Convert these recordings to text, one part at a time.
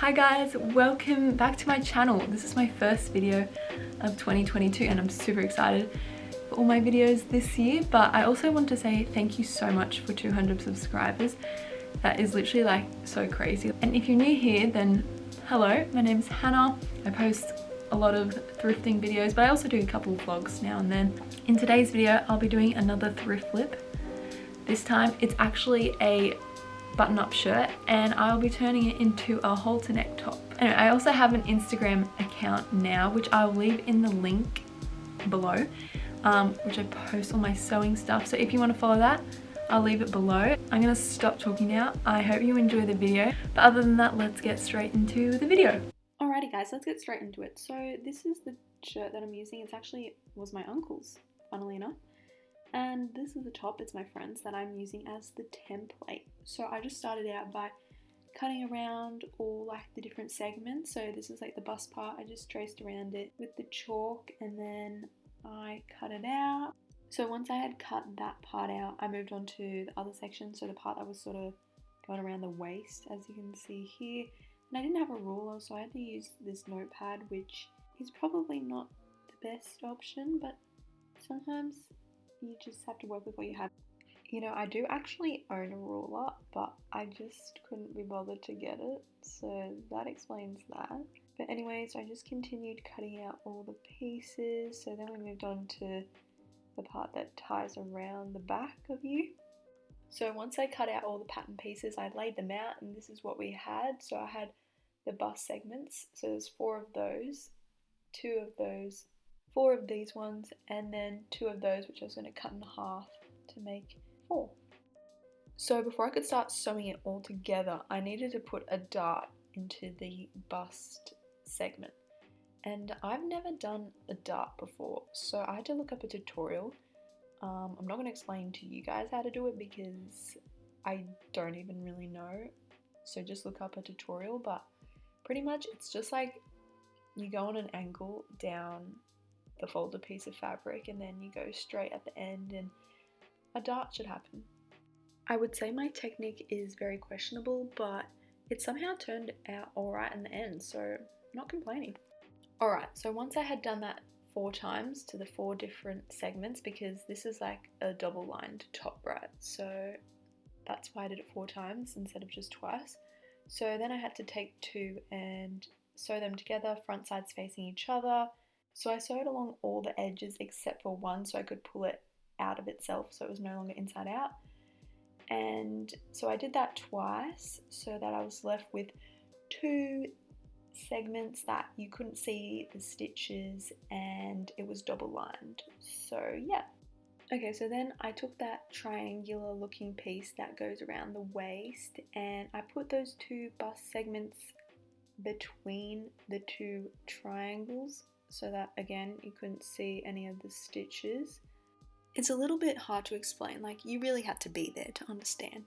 Hi guys, welcome back to my channel. This is my first video of 2022 and I'm super excited for all my videos this year, but I also want to say thank you so much for 200 subscribers. That is literally like so crazy. And if you're new here, then hello, my name's Hannah. I post a lot of thrifting videos, but I also do a couple of vlogs now and then. In today's video, I'll be doing another thrift flip. This time it's actually a button-up shirt and I'll be turning it into a halter neck top. Anyway, I also have an Instagram account now, which I'll leave in the link below, which I post all my sewing stuff. So if you want to follow that, I'll leave it below. I'm gonna stop talking now. I hope you enjoy the video, but other than that, let's get straight into the video. Alrighty guys, let's get straight into it. So this is the shirt that I'm using. It's actually was my uncle's, funnily enough. And this is the top, it's my friend's, that I'm using as the template. So I just started out by cutting around all like the different segments. So this is like the bust part, I just traced around it with the chalk and then I cut it out. So once I had cut that part out, I moved on to the other section. So the part that was sort of going around the waist, as you can see here. And I didn't have a ruler, so I had to use this notepad, which is probably not the best option, but sometimes you just have to work with what you have. You know, I do actually own a ruler, but I just couldn't be bothered to get it, so that explains that. But anyway, so I just continued cutting out all the pieces. So then we moved on to the part that ties around the back of you. So once I cut out all the pattern pieces, I laid them out and this is what we had. So I had the bust segments, so there's 4 of those, 2 of those, 4 of these ones, and then 2 of those, which I was going to cut in half to make 4. So before I could start sewing it all together, I needed to put a dart into the bust segment. And I've never done a dart before, so I had to look up a tutorial. I'm not going to explain to you guys how to do it because I don't even really know. So just look up a tutorial, but pretty much it's just like you go on an angle down the folded piece of fabric and then you go straight at the end and a dart should happen. I would say my technique is very questionable, but it somehow turned out alright in the end, so I'm not complaining. Alright, so once I had done that 4 times to the 4 different segments, because this is like a double lined top, right? So that's why I did it 4 times instead of just twice. So then I had to take 2 and sew them together, front sides facing each other. So I sewed along all the edges except for one so I could pull it out of itself so it was no longer inside out. And so I did that twice so that I was left with 2 segments that you couldn't see the stitches and it was double lined. So yeah. Okay, so then I took that triangular looking piece that goes around the waist and I put those 2 bust segments between the 2 triangles so that again you couldn't see any of the stitches. It's a little bit hard to explain, like you really had to be there to understand.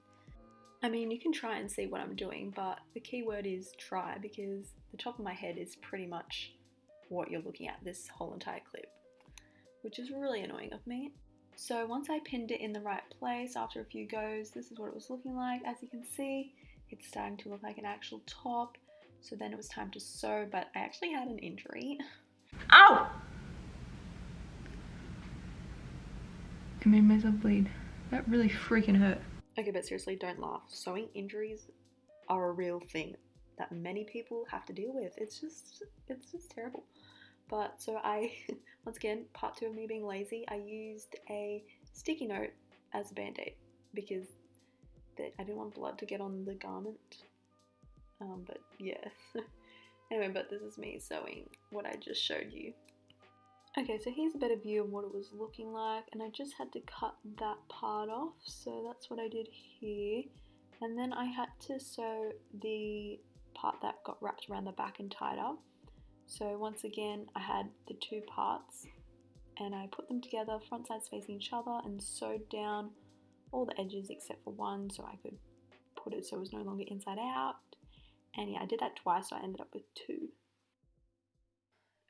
I mean, you can try and see what I'm doing, but the key word is try, because the top of my head is pretty much what you're looking at this whole entire clip, which is really annoying of me. So once I pinned it in the right place after a few goes, this is what it was looking like. As you can see, it's starting to look like an actual top. So then it was time to sew, but I actually had an injury. Ow! I made myself bleed. That really freaking hurt. Okay, but seriously, don't laugh. Sewing injuries are a real thing that many people have to deal with. It's just terrible. But so I, once again, part 2 of me being lazy, I used a sticky note as a band-aid because I didn't want blood to get on the garment. But yeah. Anyway, but this is me sewing what I just showed you. Okay, so here's a better view of what it was looking like, and I just had to cut that part off, so that's what I did here. And then I had to sew the part that got wrapped around the back and tied up. So once again, I had the 2 parts and I put them together, front sides facing each other, and sewed down all the edges except for one so I could put it so it was no longer inside out. And yeah, I did that twice, so I ended up with 2.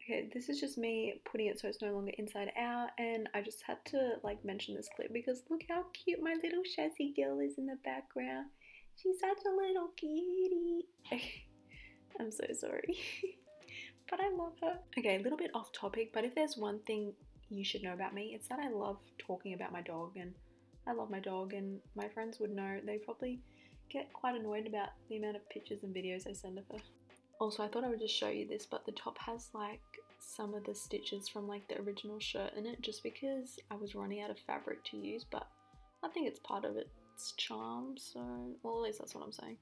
Okay, this is just me putting it so it's no longer inside out, and I just had to like mention this clip because look how cute my little Shazzy girl is in the background. She's such a little cutie. I'm so sorry. But I love her. Okay, a little bit off topic, but if there's one thing you should know about me, it's that I love talking about my dog, and I love my dog, and my friends would know. They probably get quite annoyed about the amount of pictures and videos I send of her. Also, I thought I would just show you this, but the top has like some of the stitches from like the original shirt in it, just because I was running out of fabric to use, but I think it's part of its charm, so, well, at least that's what I'm saying.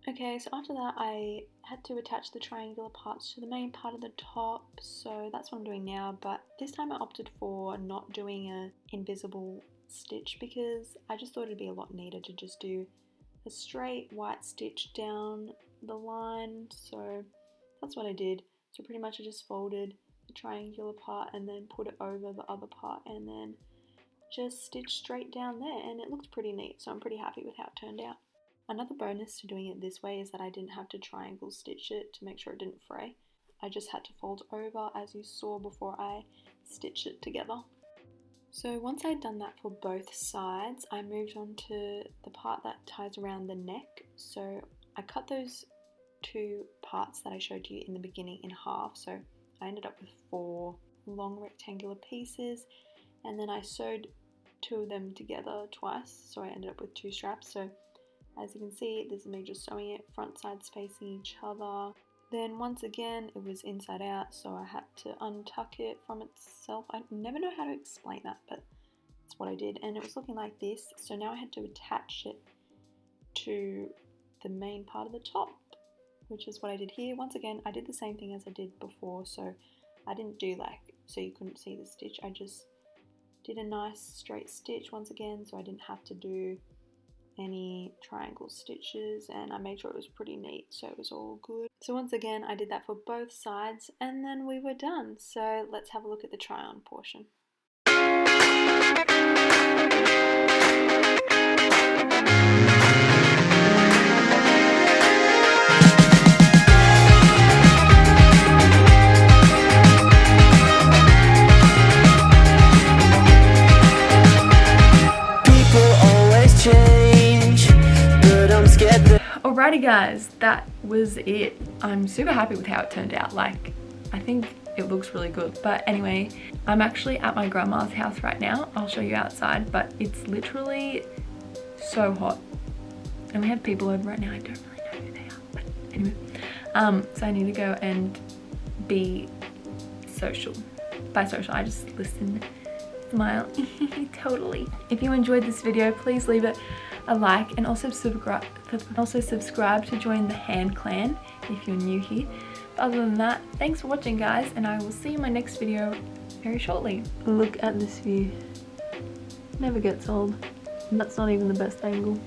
Okay, so after that I had to attach the triangular parts to the main part of the top, so that's what I'm doing now, but this time I opted for not doing an invisible stitch because I just thought it'd be a lot neater to just do a straight white stitch down the line, so that's what I did. So pretty much I just folded the triangular part and then put it over the other part and then just stitch straight down there, and it looked pretty neat, so I'm pretty happy with how it turned out. Another bonus to doing it this way is that I didn't have to triangle stitch it to make sure it didn't fray. I just had to fold over as you saw before I stitched it together. So once I'd done that for both sides, I moved on to the part that ties around the neck. So I cut those two parts that I showed you in the beginning in half, so I ended up with 4 long rectangular pieces, and then I sewed 2 of them together twice, so I ended up with 2 straps. So as you can see, this is me just sewing it, front sides facing each other. Then once again, it was inside out, so I had to untuck it from itself. I never know how to explain that, but that's what I did, and it was looking like this. So now I had to attach it to the main part of the top, which is what I did here. Once again, I did the same thing as I did before, so I didn't do like, so you couldn't see the stitch. I just did a nice straight stitch once again, so I didn't have to do any triangle stitches, and I made sure it was pretty neat, so it was all good. So once again, I did that for both sides, and then we were done. So let's have a look at the try on portion. Alrighty guys, that was it. I'm super happy with how it turned out. Like, I think it looks really good. But anyway, I'm actually at my grandma's house right now. I'll show you outside, but it's literally so hot. And we have people over right now. I don't really know who they are, but anyway. So I need to go and be social. By social, I just listen, smile, totally. If you enjoyed this video, please leave it a like, and also subscribe to join the hand clan if you're new here. But other than that, thanks for watching guys, and I will see you in my next video very shortly. Look at this view. Never gets old. That's not even the best angle.